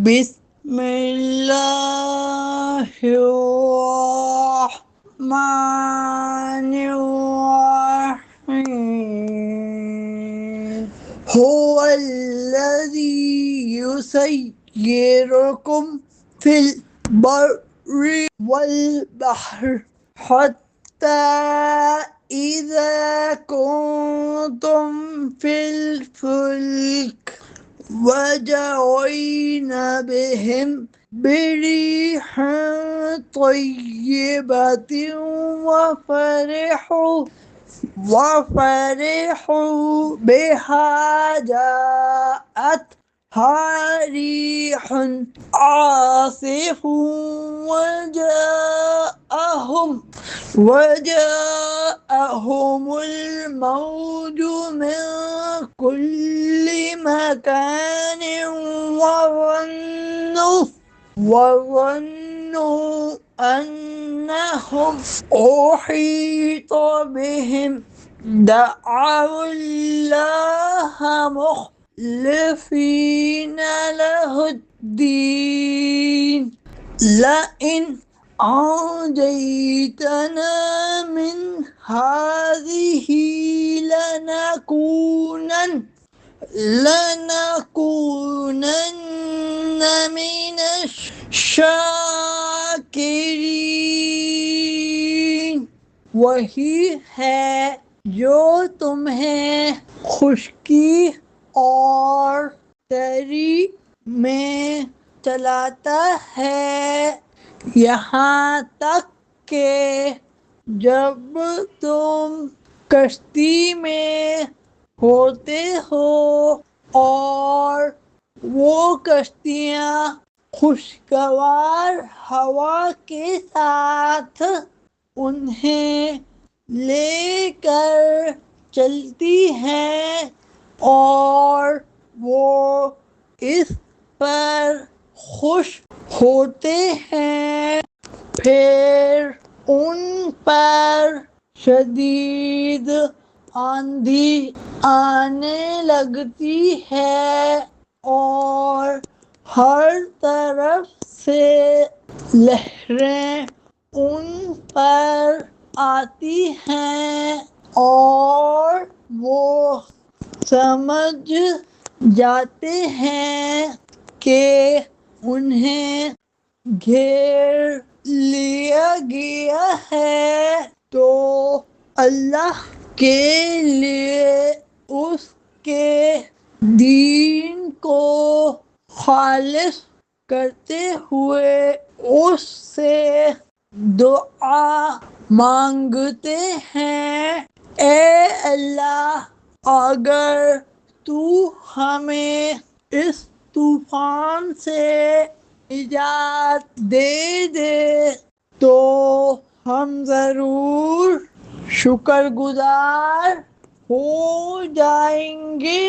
بسم اللہ الرحمن الرحیم هو الذی یسیرکم فی البر والبحر حتی اذا کنتم فی الفلک وجرين بهم بريح طيبة وفرحوا بها جاءتها ريح عاصف وجاءهم الموج من كل مكان وظنوا أنهم أحيط بهم دعوا الله مخلصين له الدين لئن أنجيتنا من هذه لنكونن من الشاکرین۔ وہی ہے جو تمہیں خشکی اور تری میں چلاتا ہے یہاں تک کہ جب تم کشتی میں ہوتے ہو اور وہ کشتیاں خوشگوار ہوا کے ساتھ انہیں لے کر چلتی ہیں اور وہ اس پر خوش ہوتے ہیں، پھر ان پر شدید آندھی آنے لگتی ہے اور ہر طرف سے لہریں ان پر آتی ہیں اور وہ سمجھ جاتے ہیں کہ انہیں گھیر لیا گیا ہے، تو اللہ کے لیے اس کے دین کو خالص کرتے ہوئے اس سے دعا مانگتے ہیں، اے اللہ اگر تو ہمیں اس طوفان سے نجات دے دے تو ہم ضرور شکر گزار ہو جائیں گے۔